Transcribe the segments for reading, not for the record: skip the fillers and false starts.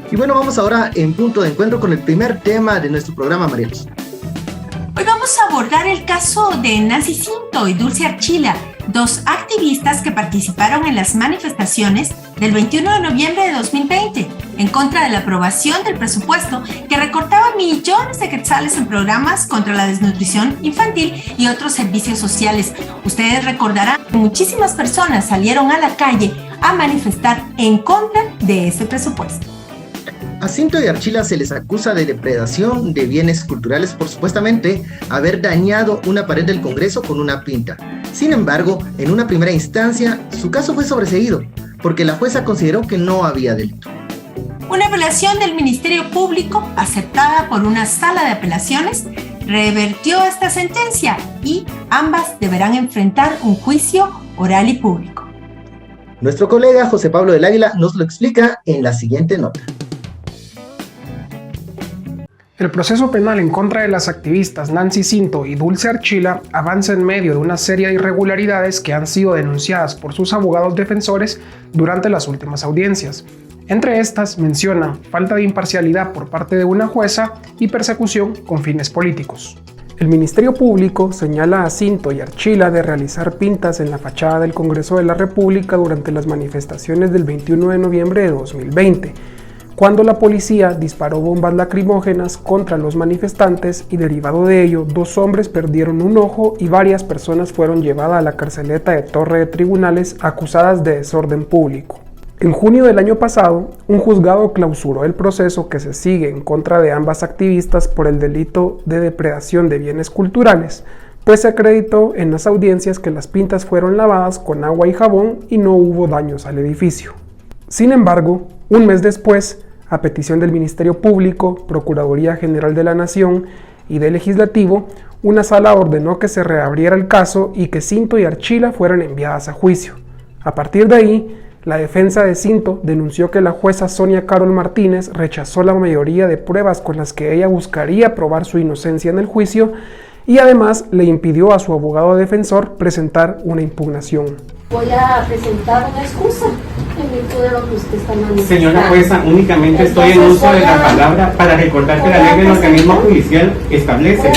Y bueno, vamos ahora en punto de encuentro con el primer tema de nuestro programa, Marielos. Hoy vamos a abordar el caso de Nancy Cinto y Dulce Archila, dos activistas que participaron en las manifestaciones del 21 de noviembre de 2020 en contra de la aprobación del presupuesto que recortaba millones de quetzales en programas contra la desnutrición infantil y otros servicios sociales. Ustedes recordarán que muchísimas personas salieron a la calle a manifestar en contra de ese presupuesto. A Cinto y Archila se les acusa de depredación de bienes culturales por supuestamente haber dañado una pared del Congreso con una pinta. Sin embargo, en una primera instancia, su caso fue sobreseído, porque la jueza consideró que no había delito. Una apelación del Ministerio Público, aceptada por una sala de apelaciones, revertió esta sentencia y ambas deberán enfrentar un juicio oral y público. Nuestro colega José Pablo del Águila nos lo explica en la siguiente nota. El proceso penal en contra de las activistas Nancy Cinto y Dulce Archila avanza en medio de una serie de irregularidades que han sido denunciadas por sus abogados defensores durante las últimas audiencias. Entre estas mencionan falta de imparcialidad por parte de una jueza y persecución con fines políticos. El Ministerio Público señala a Cinto y Archila de realizar pintas en la fachada del Congreso de la República durante las manifestaciones del 21 de noviembre de 2020, cuando la policía disparó bombas lacrimógenas contra los manifestantes y derivado de ello, 2 hombres perdieron un ojo y varias personas fueron llevadas a la carceleta de Torre de Tribunales acusadas de desorden público. En junio del año pasado, un juzgado clausuró el proceso que se sigue en contra de ambas activistas por el delito de depredación de bienes culturales, pues se acreditó en las audiencias que las pintas fueron lavadas con agua y jabón y no hubo daños al edificio. Sin embargo, un mes después, a petición del Ministerio Público, Procuraduría General de la Nación y del Legislativo, una sala ordenó que se reabriera el caso y que Cinto y Archila fueran enviadas a juicio. A partir de ahí, la defensa de Cinto denunció que la jueza Sonia Carol Martínez rechazó la mayoría de pruebas con las que ella buscaría probar su inocencia en el juicio y además le impidió a su abogado defensor presentar una impugnación. Voy a presentar una excusa en virtud de lo que usted está manifestando. Señora jueza, únicamente estoy en uso de la palabra para recordar que la ley del organismo judicial establece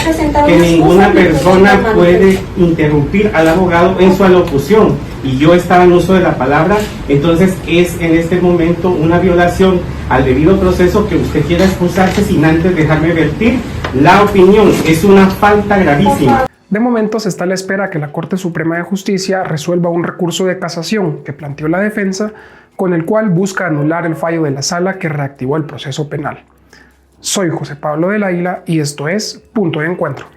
que ninguna persona puede interrumpir al abogado en su alocución y yo estaba en uso de la palabra, entonces es en este momento una violación al debido proceso que usted quiera excusarse sin antes dejarme vertir la opinión. Es una falta gravísima. De momento se está a la espera que la Corte Suprema de Justicia resuelva un recurso de casación que planteó la defensa, con el cual busca anular el fallo de la sala que reactivó el proceso penal. Soy José Pablo del Águila y esto es Punto de Encuentro.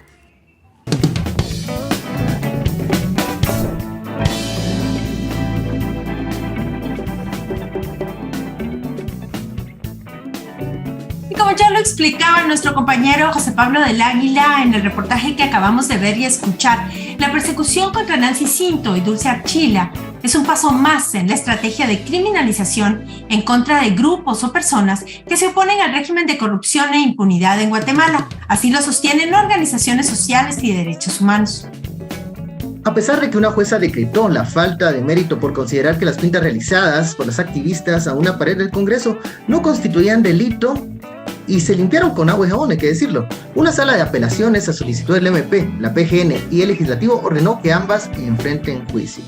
Como ya lo explicaba nuestro compañero José Pablo del Águila en el reportaje que acabamos de ver y escuchar, la persecución contra Nancy Cinto y Dulce Archila es un paso más en la estrategia de criminalización en contra de grupos o personas que se oponen al régimen de corrupción e impunidad en Guatemala. Así lo sostienen organizaciones sociales y de derechos humanos. A pesar de que una jueza decretó la falta de mérito por considerar que las pintas realizadas por las activistas a una pared del Congreso no constituían delito, y se limpiaron con agua y jabón, hay que decirlo. Una sala de apelaciones a solicitud del MP, la PGN y el Legislativo ordenó que ambas enfrenten juicio.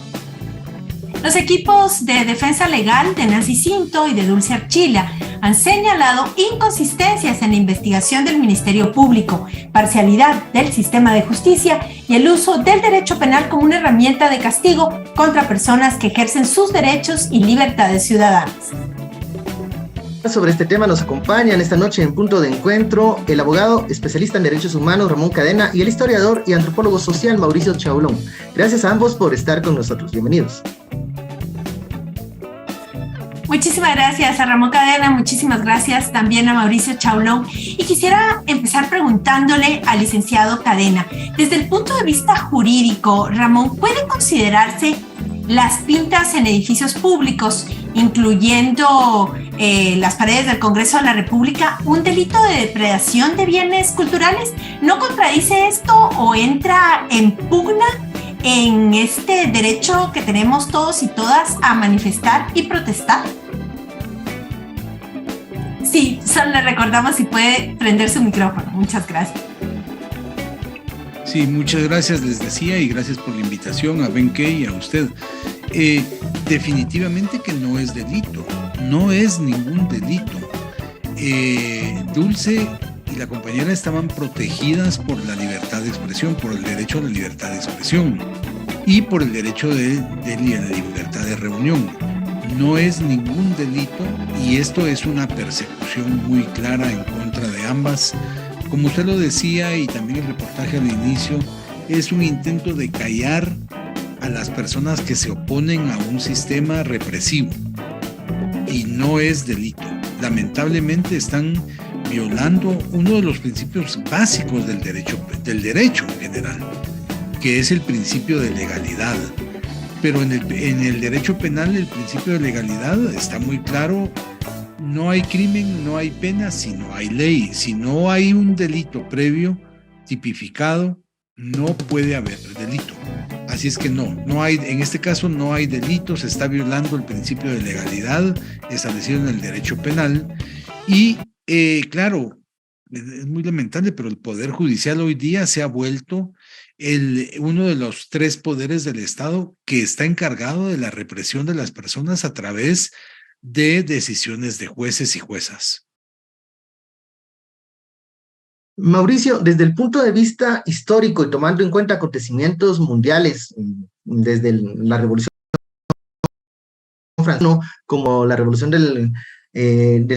Los equipos de defensa legal de Nancy Cinto y de Dulce Archila han señalado inconsistencias en la investigación del Ministerio Público, parcialidad del sistema de justicia y el uso del derecho penal como una herramienta de castigo contra personas que ejercen sus derechos y libertades ciudadanas. Sobre este tema nos acompañan esta noche en Punto de Encuentro el abogado especialista en derechos humanos Ramón Cadena y el historiador y antropólogo social Mauricio Chaulón. Gracias a ambos por estar con nosotros. Bienvenidos. Muchísimas gracias a Ramón Cadena, muchísimas gracias también a Mauricio Chaulón. Y quisiera empezar preguntándole al licenciado Cadena, desde el punto de vista jurídico, Ramón, ¿puede considerarse las pintas en edificios públicos, incluyendo las paredes del Congreso de la República, un delito de depredación de bienes culturales? ¿No contradice esto o entra en pugna en este derecho que tenemos todos y todas a manifestar y protestar? Sí, solo le recordamos si puede prender su micrófono. Muchas gracias. Sí, muchas gracias, les decía, y gracias por la invitación a Benkei y a usted. Definitivamente que no es delito, no es ningún delito. Dulce y la compañera estaban protegidas por la libertad de expresión, por el derecho a la libertad de expresión y por el derecho de la libertad de reunión. No es ningún delito y esto es una persecución muy clara en contra de ambas. Como usted lo decía y también el reportaje al inicio, es un intento de callar a las personas que se oponen a un sistema represivo y no es delito. Lamentablemente están violando uno de los principios básicos del derecho en general, que es el principio de legalidad. Pero en el derecho penal el principio de legalidad está muy claro. No hay crimen, no hay pena si no hay ley. Si no hay un delito previo tipificado, no puede haber delito. Así es que no hay, en este caso no hay delito, se está violando el principio de legalidad establecido en el derecho penal. Y claro, es muy lamentable, pero el Poder Judicial hoy día se ha vuelto uno de los tres poderes del Estado que está encargado de la represión de las personas a través de decisiones de jueces y juezas. Mauricio, desde el punto de vista histórico y tomando en cuenta acontecimientos mundiales, desde la Revolución Francesa, como la Revolución del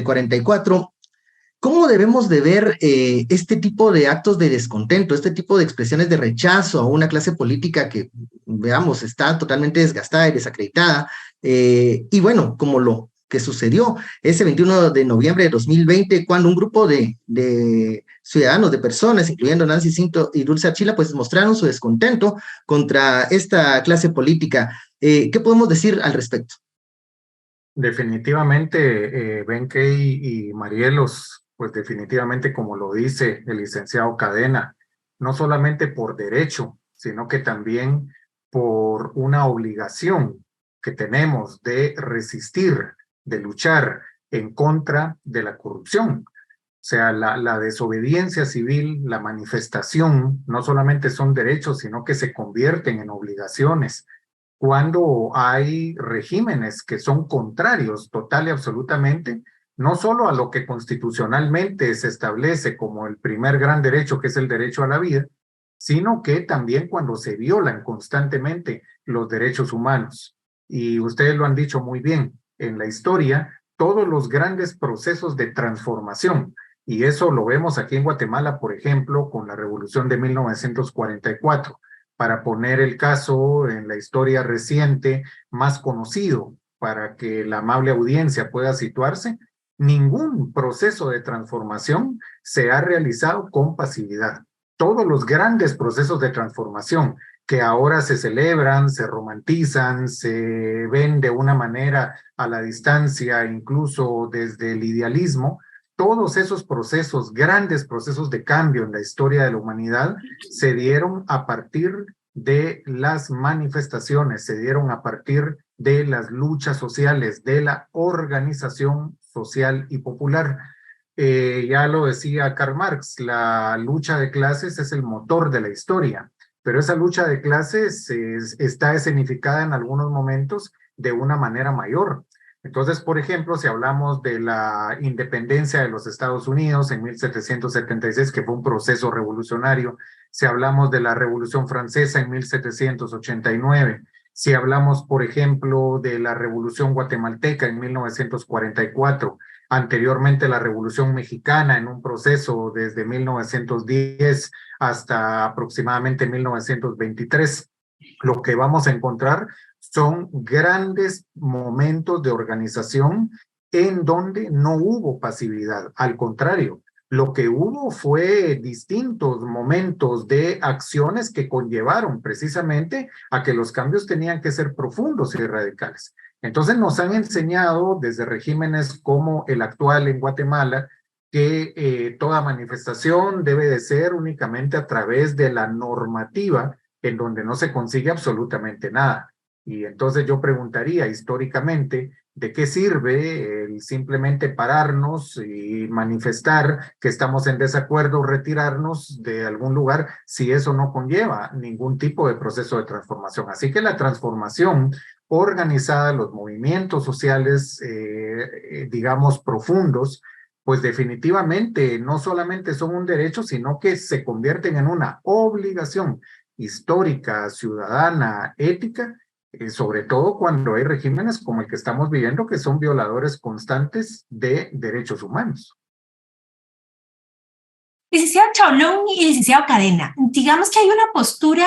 44, ¿cómo debemos de ver este tipo de actos de descontento, este tipo de expresiones de rechazo a una clase política que, veamos, está totalmente desgastada y desacreditada? Y bueno, como lo que sucedió ese 21 de noviembre de 2020, cuando un grupo de ciudadanos, de personas, incluyendo Nancy Sinto y Dulce Archila, pues mostraron su descontento contra esta clase política. ¿Qué podemos decir al respecto? Definitivamente, Benkei y Marielos, pues definitivamente, como lo dice el licenciado Cadena, no solamente por derecho, sino que también por una obligación que tenemos de resistir, de luchar en contra de la corrupción. O sea, la desobediencia civil, la manifestación, no solamente son derechos, sino que se convierten en obligaciones cuando hay regímenes que son contrarios total y absolutamente, no solo a lo que constitucionalmente se establece como el primer gran derecho, que es el derecho a la vida, sino que también cuando se violan constantemente los derechos humanos. Y ustedes lo han dicho muy bien, en la historia, todos los grandes procesos de transformación, y eso lo vemos aquí en Guatemala, por ejemplo, con la Revolución de 1944, para poner el caso en la historia reciente más conocido, para que la amable audiencia pueda situarse, ningún proceso de transformación se ha realizado con pasividad. Todos los grandes procesos de transformación que ahora se celebran, se romantizan, se ven de una manera a la distancia, incluso desde el idealismo, todos esos procesos, grandes procesos de cambio en la historia de la humanidad, se dieron a partir de las manifestaciones, se dieron a partir de las luchas sociales, de la organización social y popular. Ya lo decía Karl Marx, la lucha de clases es el motor de la historia, pero esa lucha de clases está escenificada en algunos momentos de una manera mayor. Entonces, por ejemplo, si hablamos de la independencia de los Estados Unidos en 1776, que fue un proceso revolucionario, si hablamos de la Revolución Francesa en 1789, si hablamos, por ejemplo, de la Revolución Guatemalteca en 1944, anteriormente la Revolución Mexicana en un proceso desde 1910 hasta aproximadamente 1923, lo que vamos a encontrar son grandes momentos de organización en donde no hubo pasividad. Al contrario, lo que hubo fue distintos momentos de acciones que conllevaron precisamente a que los cambios tenían que ser profundos y radicales. Entonces nos han enseñado desde regímenes como el actual en Guatemala que toda manifestación debe de ser únicamente a través de la normativa en donde no se consigue absolutamente nada. Y entonces yo preguntaría históricamente, ¿De qué sirve el simplemente pararnos y manifestar que estamos en desacuerdo o retirarnos de algún lugar si eso no conlleva ningún tipo de proceso de transformación? Así que la transformación organizada, los movimientos sociales, digamos, profundos, pues definitivamente no solamente son un derecho, sino que se convierten en una obligación histórica, ciudadana, ética, sobre todo cuando hay regímenes como el que estamos viviendo, que son violadores constantes de derechos humanos. Licenciado Chaulón y licenciado Cadena, digamos que hay una postura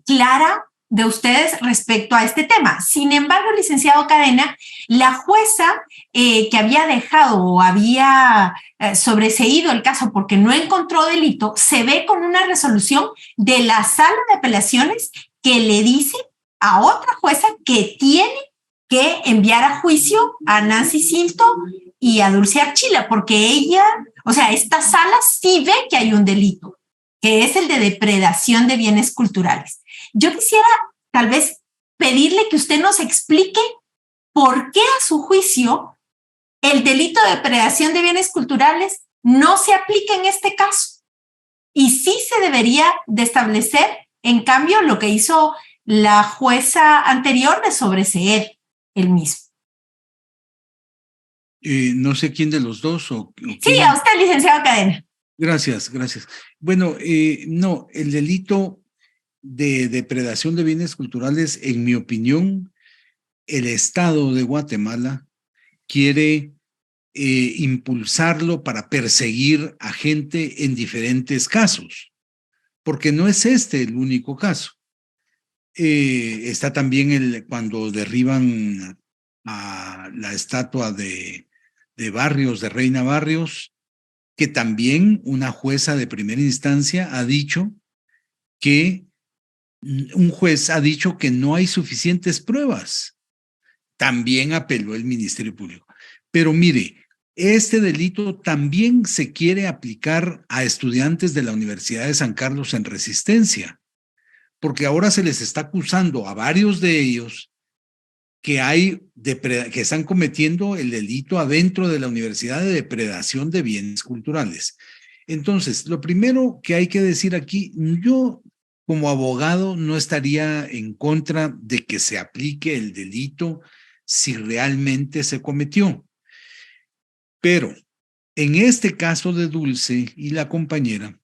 clara de ustedes respecto a este tema. Sin embargo, licenciado Cadena, la jueza que había dejado o había sobreseído el caso porque no encontró delito, se ve con una resolución de la sala de apelaciones que le dice a otra jueza que tiene que enviar a juicio a Nancy Sinto y a Dulce Archila, porque ella, o sea, esta sala sí ve que hay un delito, que es el de depredación de bienes culturales. Yo quisiera tal vez pedirle que usted nos explique por qué a su juicio el delito de depredación de bienes culturales no se aplica en este caso. Y sí se debería de establecer, en cambio, lo que hizo la jueza anterior de sobreseer el mismo. No sé quién de los dos Sí, a usted, licenciado Cadena. Gracias, gracias. Bueno, no, el delito de depredación de bienes culturales, en mi opinión, el Estado de Guatemala quiere impulsarlo para perseguir a gente en diferentes casos, porque no es este el único caso. Está también cuando derriban a la estatua de Barrios, de Reina Barrios, que también una jueza de primera instancia ha dicho que un juez ha dicho que no hay suficientes pruebas. También apeló el Ministerio Público. Pero mire, este delito también se quiere aplicar a estudiantes de la Universidad de San Carlos en Resistencia, porque ahora se les está acusando a varios de ellos que están cometiendo el delito adentro de la universidad de depredación de bienes culturales. Entonces, lo primero que hay que decir aquí, yo como abogado no estaría en contra de que se aplique el delito si realmente se cometió. Pero en este caso de Dulce y la compañera,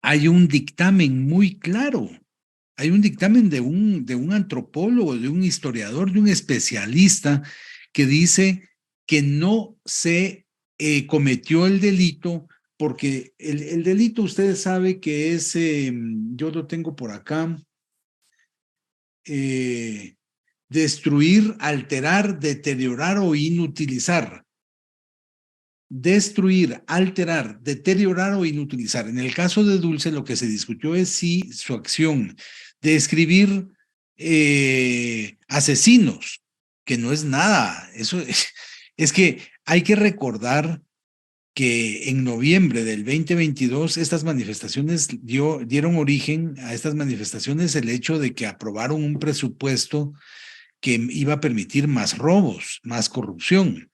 hay un dictamen muy claro. Hay un dictamen de un antropólogo, de un historiador, de un especialista que dice que no se cometió el delito porque el delito ustedes saben que es, yo lo tengo por acá, destruir, alterar, deteriorar o inutilizar. Destruir, alterar, deteriorar o inutilizar. En el caso de Dulce, lo que se discutió es si su acción de escribir asesinos, que no es nada, eso es que hay que recordar que en noviembre del 2022 estas manifestaciones dieron origen a estas manifestaciones el hecho de que aprobaron un presupuesto que iba a permitir más robos, más corrupción.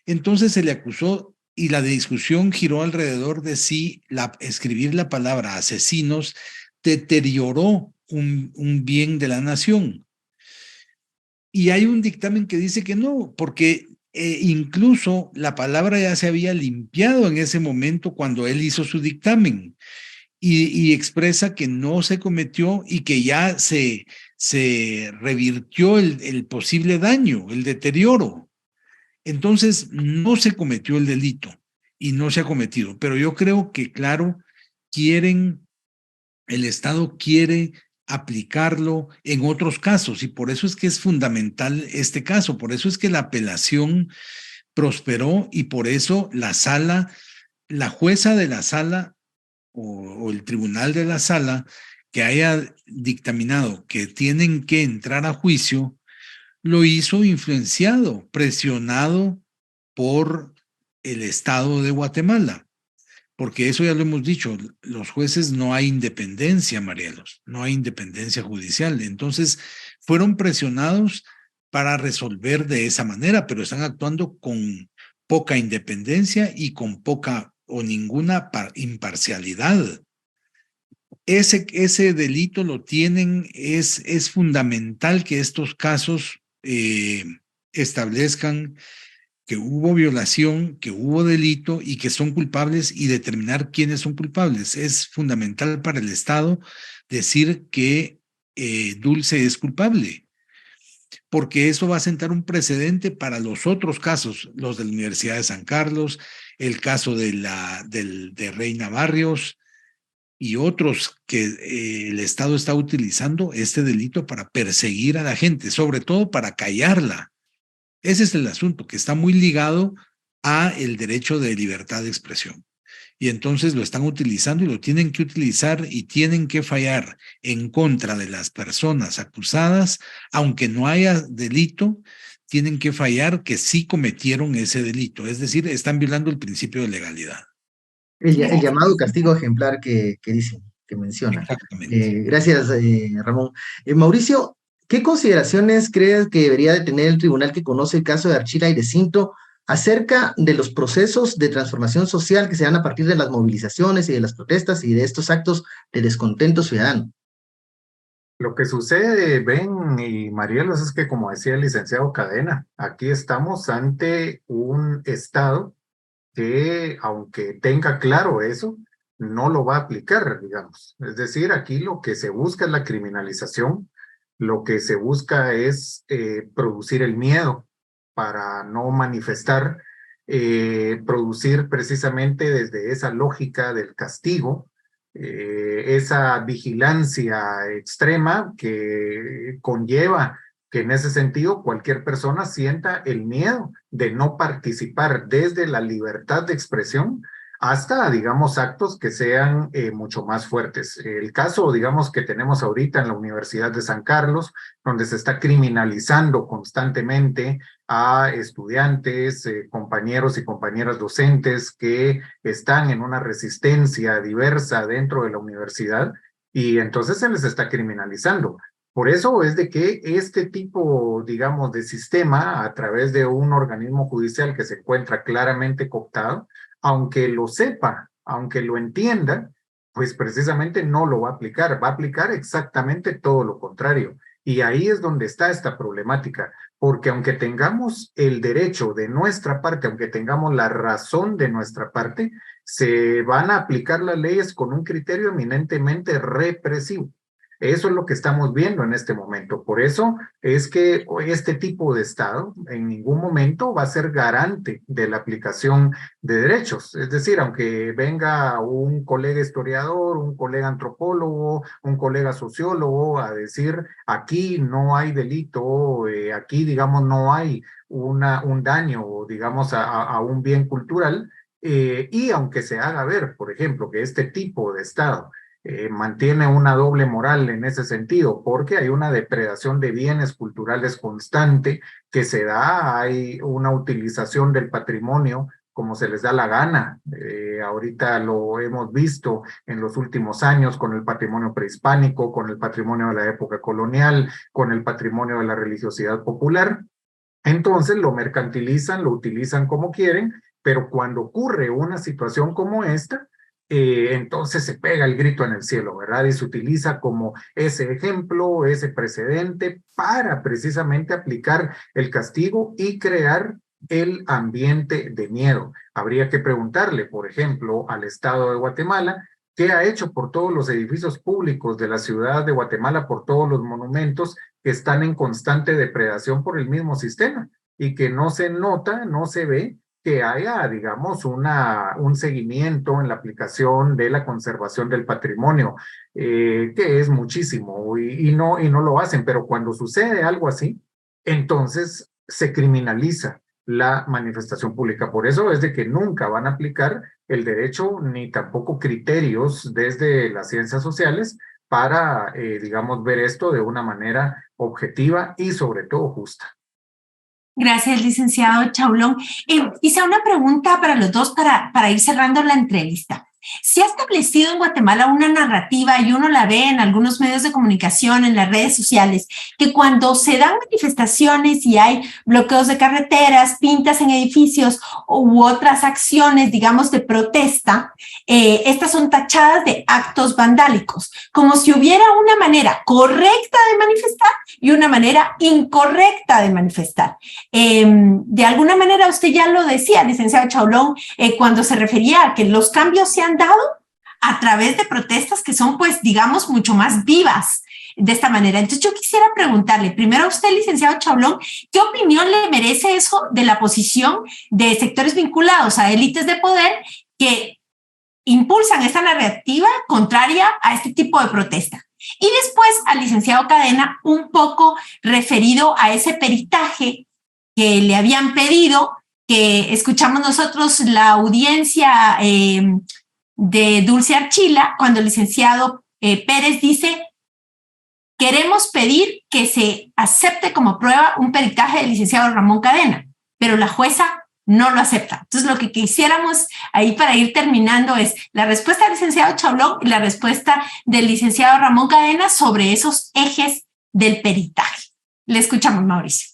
Entonces se le acusó y la discusión giró alrededor de si escribir la palabra asesinos deterioró un bien de la nación. Y hay un dictamen que dice que no, porque incluso la palabra ya se había limpiado en ese momento cuando él hizo su dictamen y expresa que no se cometió y que ya se revirtió el posible daño, el deterioro. Entonces, no se cometió el delito y no se ha cometido, pero yo creo que, claro, el Estado quiere aplicarlo en otros casos y por eso es que es fundamental este caso, por eso es que la apelación prosperó y por eso la jueza de la sala o el tribunal de la sala que haya dictaminado que tienen que entrar a juicio, lo hizo influenciado, presionado por el Estado de Guatemala, porque eso ya lo hemos dicho, los jueces no hay independencia, Marielos, no hay independencia judicial, entonces fueron presionados para resolver de esa manera, pero están actuando con poca independencia y con poca o ninguna imparcialidad. Ese delito lo tienen, es fundamental que estos casos establezcan que hubo violación, que hubo delito y que son culpables y determinar quiénes son culpables. Es fundamental para el Estado decir que Dulce es culpable, porque eso va a sentar un precedente para los otros casos, los de la Universidad de San Carlos, el caso de Reina Barrios y otros que el Estado está utilizando este delito para perseguir a la gente, sobre todo para callarla. Ese es el asunto, que está muy ligado a el derecho de libertad de expresión. Y entonces lo están utilizando y lo tienen que utilizar y tienen que fallar en contra de las personas acusadas, aunque no haya delito, tienen que fallar que sí cometieron ese delito. Es decir, están violando el principio de legalidad. El llamado castigo ejemplar que dicen, que menciona. Exactamente. Gracias, Ramón. Mauricio, ¿qué consideraciones crees que debería de tener el tribunal que conoce el caso de Archila y de Cinto acerca de los procesos de transformación social que se dan a partir de las movilizaciones y de las protestas y de estos actos de descontento ciudadano? Lo que sucede, Ben y Marielos, es que, como decía el licenciado Cadena, aquí estamos ante un Estado que, aunque tenga claro eso, no lo va a aplicar, digamos. Es decir, aquí lo que se busca es la criminalización, lo que se busca es producir el miedo para no manifestar, producir precisamente desde esa lógica del castigo, esa vigilancia extrema que conlleva que en ese sentido cualquier persona sienta el miedo de no participar desde la libertad de expresión hasta, digamos, actos que sean mucho más fuertes. El caso, digamos, que tenemos ahorita en la Universidad de San Carlos, donde se está criminalizando constantemente a estudiantes, compañeros y compañeras docentes que están en una resistencia diversa dentro de la universidad, y entonces se les está criminalizando. Por eso es de que este tipo, digamos, de sistema, a través de un organismo judicial que se encuentra claramente cooptado, aunque lo sepa, aunque lo entienda, pues precisamente no lo va a aplicar exactamente todo lo contrario. Y ahí es donde está esta problemática, porque aunque tengamos el derecho de nuestra parte, aunque tengamos la razón de nuestra parte, se van a aplicar las leyes con un criterio eminentemente represivo. Eso es lo que estamos viendo en este momento. Por eso es que este tipo de Estado en ningún momento va a ser garante de la aplicación de derechos. Es decir, aunque venga un colega historiador, un colega antropólogo, un colega sociólogo a decir aquí no hay delito, aquí, digamos, no hay un daño, digamos, a un bien cultural, y aunque se haga ver, por ejemplo, que este tipo de Estado mantiene una doble moral en ese sentido, porque hay una depredación de bienes culturales constante que se da, hay una utilización del patrimonio como se les da la gana. Ahorita lo hemos visto en los últimos años con el patrimonio prehispánico, con el patrimonio de la época colonial, con el patrimonio de la religiosidad popular. Entonces lo mercantilizan, lo utilizan como quieren, pero cuando ocurre una situación como esta, entonces se pega el grito en el cielo, ¿verdad? Y se utiliza como ese ejemplo, ese precedente para precisamente aplicar el castigo y crear el ambiente de miedo. Habría que preguntarle, por ejemplo, al Estado de Guatemala, ¿qué ha hecho por todos los edificios públicos de la ciudad de Guatemala, por todos los monumentos que están en constante depredación por el mismo sistema y que no se nota, no se ve que haya, digamos, un seguimiento en la aplicación de la conservación del patrimonio, que es muchísimo y no lo hacen? Pero cuando sucede algo así, entonces se criminaliza la manifestación pública. Por eso es de que nunca van a aplicar el derecho ni tampoco criterios desde las ciencias sociales para, digamos, ver esto de una manera objetiva y sobre todo justa. Gracias, licenciado Chaulón. Quizá una pregunta para los dos para ir cerrando la entrevista. Se ha establecido en Guatemala una narrativa, y uno la ve en algunos medios de comunicación, en las redes sociales, que cuando se dan manifestaciones y hay bloqueos de carreteras, pintas en edificios u otras acciones, digamos, de protesta, estas son tachadas de actos vandálicos, como si hubiera una manera correcta de manifestar y una manera incorrecta de manifestar. De alguna manera, usted ya lo decía, licenciado Chaulón, cuando se refería a que los cambios se han dado a través de protestas que son, pues, digamos, mucho más vivas de esta manera. Entonces, yo quisiera preguntarle, primero a usted, licenciado Chaulón, ¿qué opinión le merece eso de la posición de sectores vinculados a élites de poder que impulsan esta narrativa contraria a este tipo de protesta? Y después al licenciado Cadena, un poco referido a ese peritaje que le habían pedido, que escuchamos nosotros la audiencia de Dulce Archila, cuando el licenciado Pérez dice: queremos pedir que se acepte como prueba un peritaje del licenciado Ramón Cadena, pero la jueza no lo acepta. Entonces, lo que quisiéramos ahí para ir terminando es la respuesta del licenciado Chaulón y la respuesta del licenciado Ramón Cadena sobre esos ejes del peritaje. Le escuchamos, Mauricio.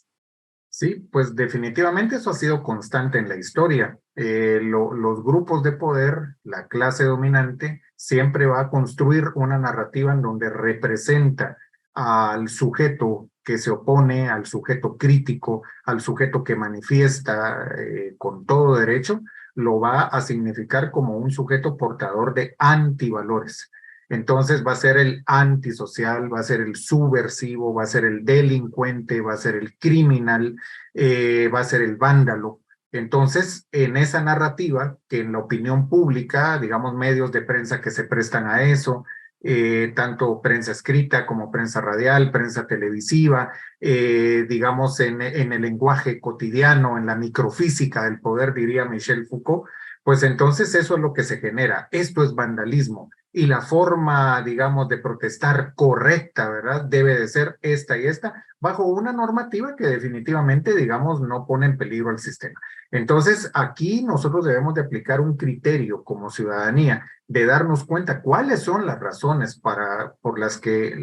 Sí, pues definitivamente eso ha sido constante en la historia. Los grupos de poder, la clase dominante, siempre va a construir una narrativa en donde representa al sujeto que se opone, al sujeto crítico, al sujeto que manifiesta con todo derecho, lo va a significar como un sujeto portador de antivalores. Entonces va a ser el antisocial, va a ser el subversivo, va a ser el delincuente, va a ser el criminal, va a ser el vándalo. Entonces, en esa narrativa, que en la opinión pública, digamos, medios de prensa que se prestan a eso, tanto prensa escrita como prensa radial, prensa televisiva, digamos, en el lenguaje cotidiano, en la microfísica del poder, diría Michel Foucault, pues entonces eso es lo que se genera. Esto es vandalismo. Y la forma, digamos, de protestar correcta, ¿verdad? Debe de ser esta y esta, bajo una normativa que definitivamente, digamos, no pone en peligro al sistema. Entonces, aquí nosotros debemos de aplicar un criterio como ciudadanía, de darnos cuenta cuáles son las razones por las que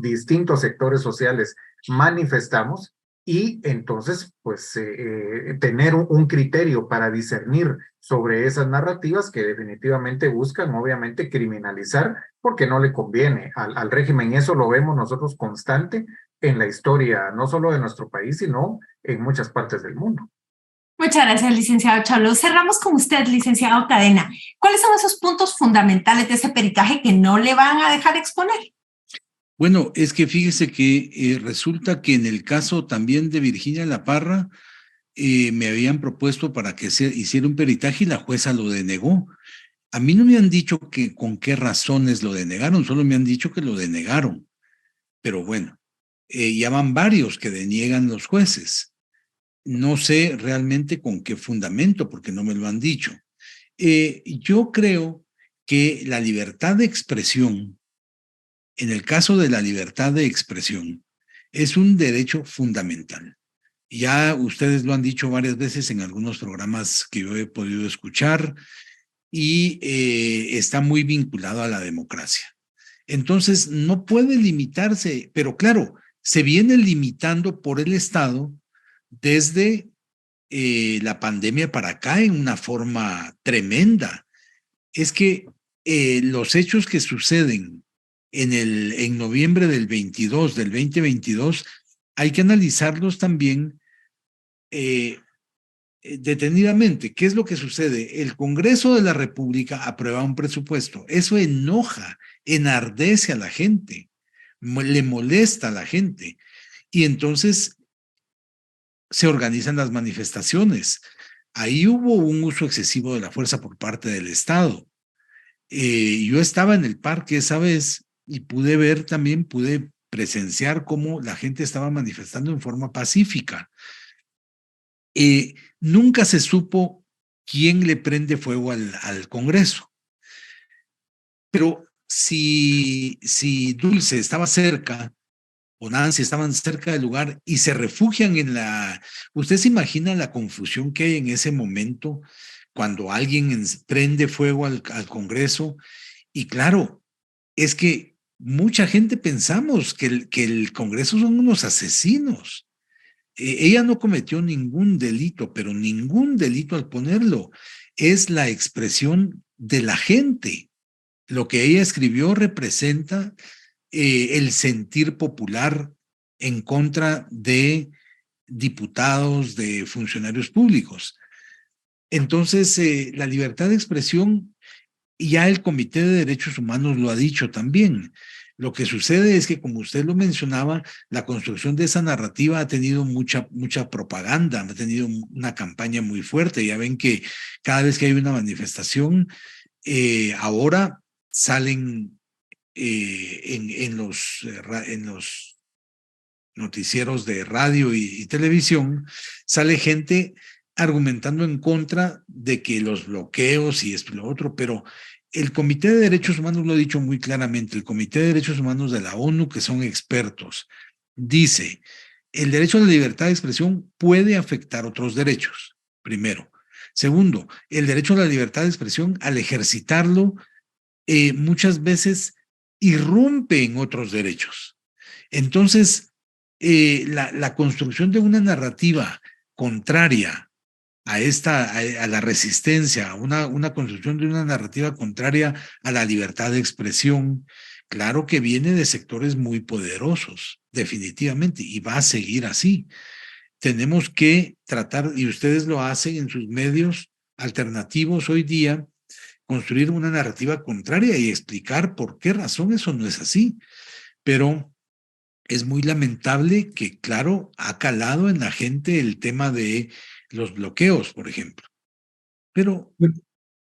distintos sectores sociales manifestamos, y entonces, pues, tener un criterio para discernir sobre esas narrativas que definitivamente buscan, obviamente, criminalizar porque no le conviene al régimen. Y eso lo vemos nosotros constante en la historia, no solo de nuestro país, sino en muchas partes del mundo. Muchas gracias, licenciado Chaulón. Cerramos con usted, licenciado Cadena. ¿Cuáles son esos puntos fundamentales de ese peritaje que no le van a dejar exponer? Bueno, es que fíjese que resulta que en el caso también de Virginia La Parra, me habían propuesto para que se hiciera un peritaje y la jueza lo denegó. A mí no me han dicho que con qué razones lo denegaron, solo me han dicho que lo denegaron. Pero bueno, ya van varios que deniegan los jueces. No sé realmente con qué fundamento, porque no me lo han dicho. Yo creo que la libertad de expresión, en el caso de la libertad de expresión, es un derecho fundamental. Ya ustedes lo han dicho varias veces en algunos programas que yo he podido escuchar, y está muy vinculado a la democracia. Entonces, no puede limitarse, pero claro, se viene limitando por el Estado desde la pandemia para acá en una forma tremenda. Es que los hechos que suceden en noviembre del 2022, hay que analizarlos también detenidamente. ¿Qué es lo que sucede? El Congreso de la República aprueba un presupuesto. Eso enoja, enardece a la gente, le molesta a la gente. Y entonces se organizan las manifestaciones. Ahí hubo un uso excesivo de la fuerza por parte del Estado. Yo estaba en el parque esa vez y pude presenciar cómo la gente estaba manifestando en forma pacífica. Nunca se supo quién le prende fuego al Congreso. Pero si Dulce estaba cerca, o Nancy estaban cerca del lugar y se refugian usted se imagina la confusión que hay en ese momento cuando alguien prende fuego al Congreso. Y claro, es que mucha gente pensamos que el Congreso son unos asesinos. Ella no cometió ningún delito, pero ningún delito al ponerlo. Es la expresión de la gente. Lo que ella escribió representa el sentir popular en contra de diputados, de funcionarios públicos. Entonces, la libertad de expresión, y ya el Comité de Derechos Humanos lo ha dicho también. Lo que sucede es que, como usted lo mencionaba, la construcción de esa narrativa ha tenido mucha propaganda, ha tenido una campaña muy fuerte. Ya ven que cada vez que hay una manifestación, ahora salen en los noticieros de radio y televisión, sale gente argumentando en contra de que los bloqueos y esto y lo otro, pero el Comité de Derechos Humanos lo ha dicho muy claramente, el Comité de Derechos Humanos de la ONU, que son expertos, dice, el derecho a la libertad de expresión puede afectar otros derechos, primero. Segundo, el derecho a la libertad de expresión, al ejercitarlo, muchas veces irrumpe en otros derechos. Entonces, la construcción de una narrativa contraria a la resistencia, una construcción de una narrativa contraria a la libertad de expresión, claro que viene de sectores muy poderosos, definitivamente, y va a seguir así. Tenemos que tratar, y ustedes lo hacen en sus medios alternativos hoy día, construir una narrativa contraria y explicar por qué razón eso no es así. Pero es muy lamentable que, claro, ha calado en la gente el tema de los bloqueos, por ejemplo. Pero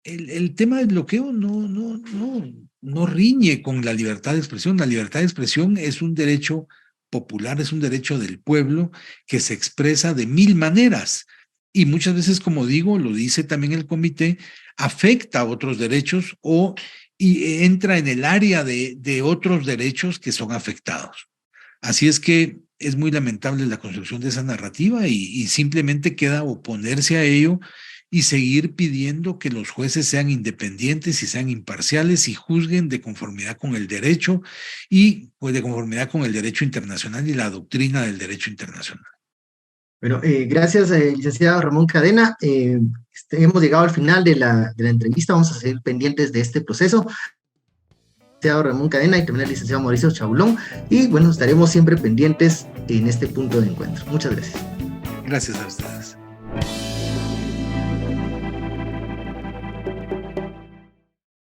el tema del bloqueo no riñe con la libertad de expresión. La libertad de expresión es un derecho popular, es un derecho del pueblo que se expresa de mil maneras. Y muchas veces, como digo, lo dice también el comité, afecta a otros derechos y entra en el área de otros derechos que son afectados. Así es que es muy lamentable la construcción de esa narrativa y simplemente queda oponerse a ello y seguir pidiendo que los jueces sean independientes y sean imparciales y juzguen de conformidad con el derecho y pues de conformidad con el derecho internacional y la doctrina del derecho internacional. Bueno, gracias, licenciado Ramón Cadena. Hemos llegado al final de la entrevista. Vamos a seguir pendientes de este proceso. Licenciado Ramón Cadena y también el licenciado Mauricio Chaulón. Y bueno, estaremos siempre pendientes en este punto de encuentro. Muchas gracias. Gracias a ustedes.